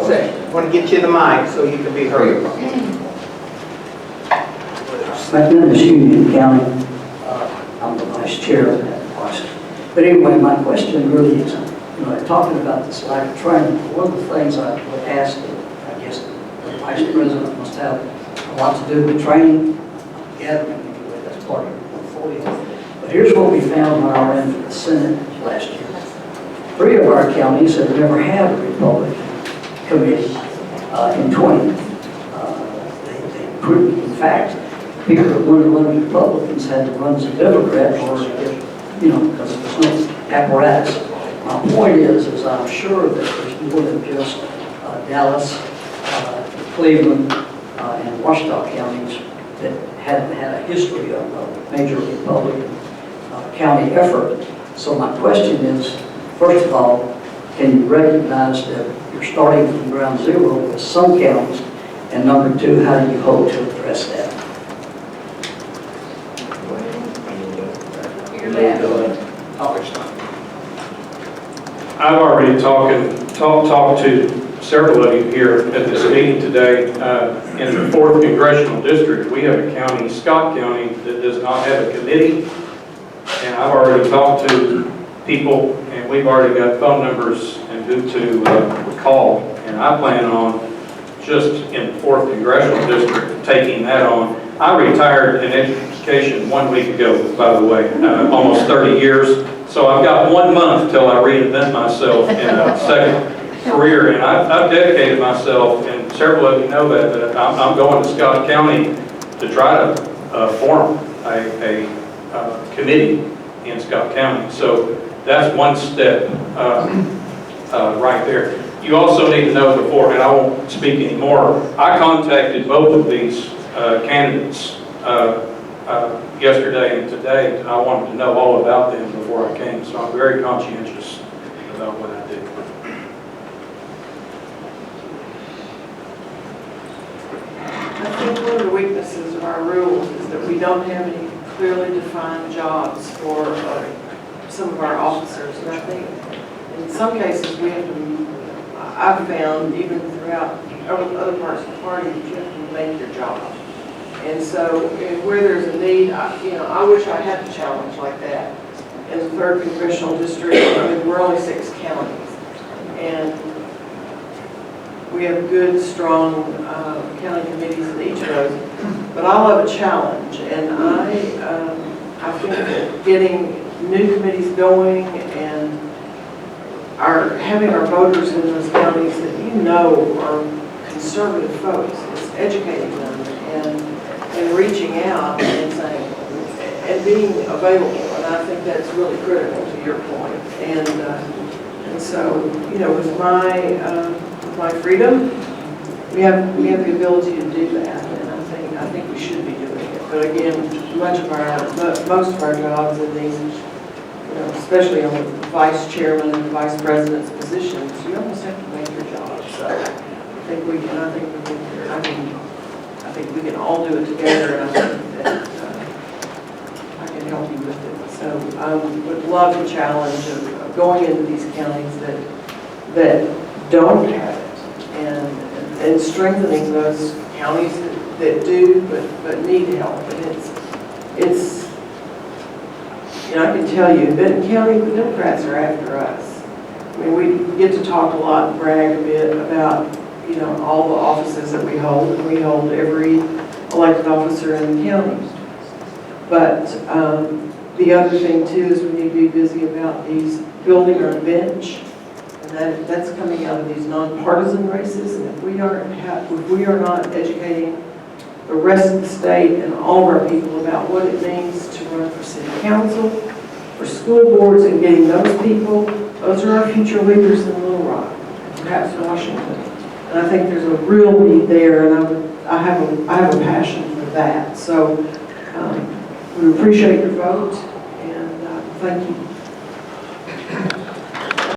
second. I want to get you the mic so you can be heard. My name is Union County. I'm the vice chair of that department. But anyway, my question really is, talking about this lack of training, one of the things I would ask, I guess the vice president must have a lot to do with training, gathering, anyway, that's part of your portfolio. But here's what we found when I ran for the Senate last year. 3 of our counties have never had a Republican committee in 20. They proved, in fact, people that wanted to run as Republicans had to run as a Democrat or because there's no apparatus. My point is I'm sure that there's more than just Dallas, Cleveland, and Washita counties that haven't had a history of a major Republican county effort. So my question is, first of all, can you recognize that you're starting from ground zero with some counties? And number 2, how do you hope to address that? I've already talked to several of you here at this meeting today. In the 4th Congressional District, we have a county, Scott County, that does not have a committee. And I've already talked to people, and we've already got phone numbers and who to call. And I plan on, just in the 4th Congressional District, taking that on. I retired in education 1 week ago, by the way, almost 30 years. So I've got 1 month till I reinvent myself in a second career. And I've dedicated myself, and several of you know that I'm going to Scott County to try to form a committee in Scott County. So that's one step right there. You also need to know before, and I won't speak anymore, I contacted both of these candidates yesterday and today. I wanted to know all about them before I came, so I'm very conscientious about what I did. I think one of the weaknesses of our rules is that we don't have any clearly defined jobs for some of our officers, and I think in some cases we have to, I've found even throughout other parts of the party, that you have to make your job. And so where there's a need, I wish I had a challenge like that. In the 3rd Congressional District, we're only 6 counties, and we have good, strong county committees in each of those. But I love a challenge, and I think that getting new committees going and having our voters in those counties that are conservative folks, is educating them and reaching out and saying, and being available. And I think that's really critical to your point. And so, with my freedom, we have the ability to do that, and I think we should be doing it. But again, most of our jobs in these, especially on the vice chairman and vice president's positions, you almost have to make your job. So I think we can all do it together, and I think that I can help you with it. So I would love the challenge of going into these counties that don't have it, and strengthening those counties that do but need help. And it's I can tell you, Benton County, the Democrats are after us. I mean, we get to talk a lot and brag a bit about all the offices that we hold, and we hold every elected officer in the county. But the other thing too is we need to be busy about these building our bench, and that's coming out of these nonpartisan races. And if we are not educating the rest of the state and all of our people about what it means to run for city council, for school boards, and getting those people, those are our future leaders in Little Rock, perhaps Washington. And I think there's a real need there, and I have a passion for that. So we appreciate your vote, and thank you.